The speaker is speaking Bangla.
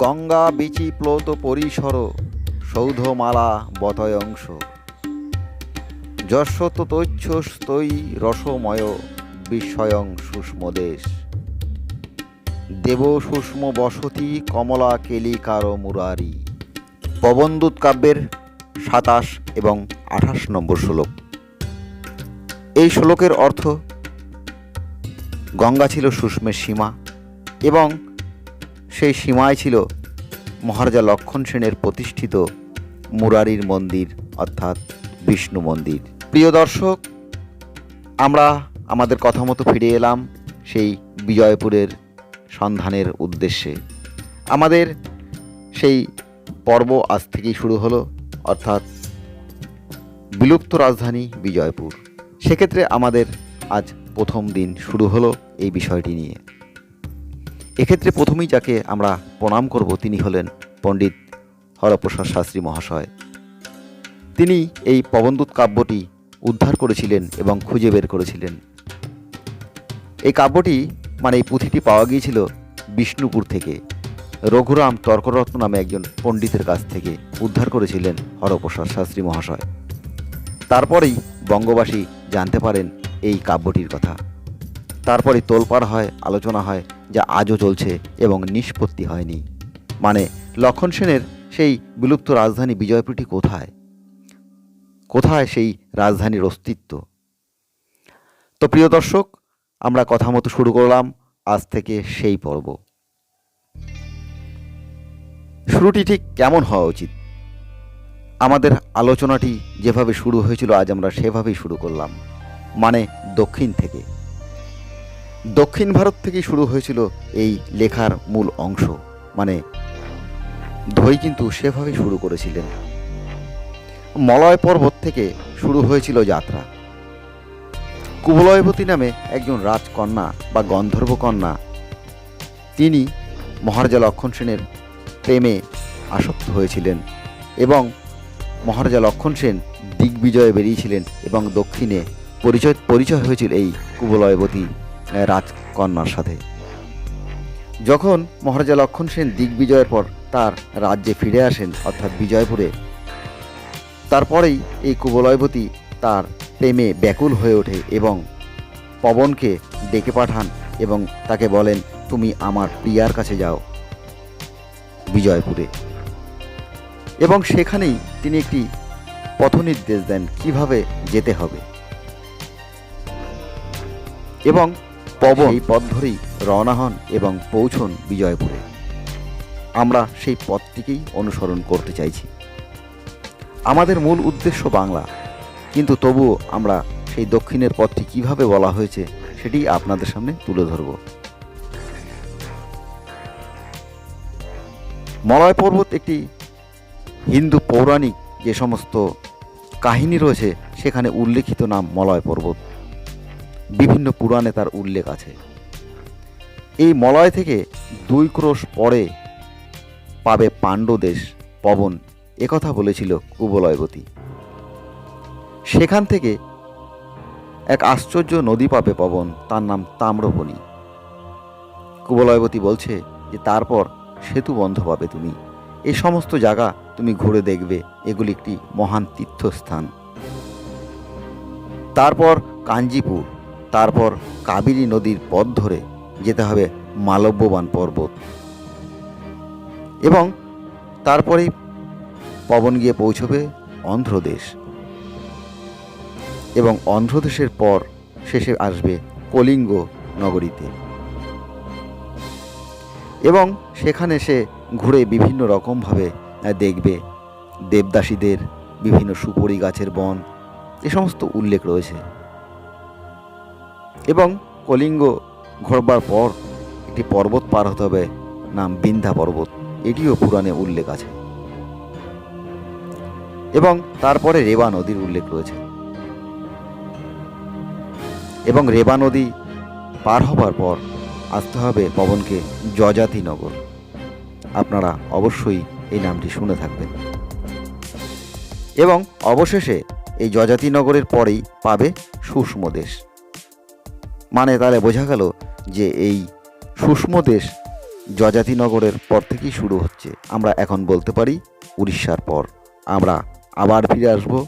গঙ্গা বিচিপ্লুত পরিসর সৌধমালা বতয়ংশ যশত তৈচ্ছস্তৈ রসময় বিস্ময়ং সুষ্মদেশ দেব সুষ্ম বসতি কমলা কেলিকার মুরারি। পবনদূত কাব্যের ২৭ এবং ২৮ নম্বর শ্লোক। এই শ্লোকের অর্থ, গঙ্গা ছিল সুষ্মের সীমা এবং সেই সীমায় ছিল মহারাজা লক্ষণ সেনের প্রতিষ্ঠিত মুরারির মন্দির অর্থাৎ বিষ্ণু মন্দির। প্রিয় দর্শক, আমরা আমাদের কথা মতো ফিরে এলাম সেই বিজয়পুরের সন্ধানের উদ্দেশ্যে। আমাদের সেই পর্ব আজ থেকেই শুরু হলো, অর্থাৎ বিলুপ্ত রাজধানী বিজয়পুর। সেক্ষেত্রে আমাদের আজ প্রথম দিন শুরু হলো এই বিষয়টি নিয়ে। এক্ষেত্রে প্রথমেই যাকে আমরা প্রণাম করব তিনি হলেন পণ্ডিত হরপ্রসাদ শাস্ত্রী মহাশয়। তিনি এই পবনদূত কাব্যটি উদ্ধার করেছিলেন এবং খুঁজে বের করেছিলেন। এই কাব্যটি এই পুঁথিটি পাওয়া গিয়েছিল বিষ্ণুপুর থেকে। রঘুরাম তর্করত্ন নামে একজন পণ্ডিতের কাছ থেকে উদ্ধার করেছিলেন হরপ্রসাদ শাস্ত্রী মহাশয়। তারপরেই বঙ্গবাসী জানতে পারেন এই কাব্যটির কথা। তারপরে তোলপাড় হয়, আলোচনা হয়, যা আজও চলছে এবং নিষ্পত্তি হয়নি। লক্ষণ সেনের সেই বিলুপ্ত রাজধানী বিজয়পুরটি কোথায়, কোথায় সেই রাজধানীর অস্তিত্ব? তো প্রিয় দর্শক, আমরা কথা মতো শুরু করলাম আজ থেকে সেই পর্ব। শুরুটি ঠিক কেমন হওয়া উচিত? আমাদের আলোচনাটি যেভাবে শুরু হয়েছিল আজ আমরা সেভাবেই শুরু করলাম, দক্ষিণ থেকে। দক্ষিণ ভারত থেকেই শুরু হয়েছিল এই লেখার মূল অংশ। ধৈ কিন্তু সেভাবে শুরু করেছিলেন। মলয় পর্বত থেকে শুরু হয়েছিল যাত্রা। কুবলয়বতী নামে একজন রাজকন্যা বা গন্ধর্ব কন্যা, তিনি মহারাজা লক্ষণ সেনের প্রেমে আসক্ত হয়েছিলেন এবং মহারাজা লক্ষণ সেন দিগ্বিজয়ে বেরিয়েছিলেন এবং দক্ষিণে পরিচয় হয়েছিল এই কুবলয়বতী রাজকন্যার সাথে। যখন মহারাজা লক্ষণ সেন দিগ্বিজয়ের পর তার রাজ্যে ফিরে আসেন অর্থাৎ বিজয়পুরে, তারপরেই এই কুবলয়বতী তার প্রেমে ব্যাকুল হয়ে ওঠে এবং পবনকে ডেকে পাঠান এবং তাকে বলেন, তুমি আমার প্রিয়ার কাছে যাও বিজয়পুরে। এবং সেখানেই তিনি একটি পথনির্দেশ দেন কিভাবে যেতে হবে এবং পবন এই পথ ধরেই রওনা হন এবং পৌঁছন বিজয়পুরে। আমরা সেই পথটিকেই অনুসরণ করতে চাইছি। আমাদের মূল উদ্দেশ্য বাংলা, কিন্তু তবুও আমরা সেই দক্ষিণের পথটি কিভাবে বলা হয়েছে সেটি আপনাদের সামনে তুলে ধরব। মলয় পর্বত একটি হিন্দু পৌরাণিক যে সমস্ত কাহিনী রয়েছে সেখানে উল্লেখিত নাম মলয় পর্বত। বিভিন্ন পুরাণে তার উল্লেখ আছে। এই মলয় থেকে 2 ক্রোশ পরে পাবে পাণ্ডদেশ পবন, একথা বলেছিল কুবলয়বতী। সেখান থেকে এক আশ্চর্য নদী পাবে পবন, তার নাম তাম্রপণি। কুবলয়বতী বলছে যে তারপর সেতুবন্ধ পাবে তুমি। এই সমস্ত জায়গা তুমি ঘুরে দেখবে, এগুলি একটি মহান তীর্থস্থান। তারপর কাঞ্জিপুর, তারপর কাবেরী নদীর পথ ধরে যেতে হবে মালব্যবান পর্বত এবং তারপরেই পবন গিয়ে পৌঁছবে অন্ধ্রদেশ এবং অন্ধ্রদেশের পর শেষে আসবে কলিঙ্গ নগরীতে এবং সেখানে সে ঘুরে বিভিন্ন রকমভাবে দেখবে দেবদাসীদের বিভিন্ন সুপরি গাছের বন, এ সমস্ত উল্লেখ রয়েছে। এবং কলিঙ্গ ঘোরবার পর একটি পর্বত পার হতে হবে, নাম বিন্ধ্যা পর্বত, এটিও পুরাণে উল্লেখ আছে। এবং তারপরে রেবা নদীর উল্লেখ রয়েছে এবং রেবা নদী পার হবার পর আসতে হবে পবনকে যযাতিনগর। আপনারা অবশ্যই এই নামটি শুনে থাকবেন। এবং অবশেষে এই যযাতিনগরের পরেই পাবে সুষ্মদেশ। তাহলে বোঝা গেল যে এই সুষ্মদেশ যযাতিনগরের পর থেকেই শুরু হচ্ছে। আমরা এখন বলতে পারি উড়িষ্যার পর। আমরা আবার ফিরে আসবো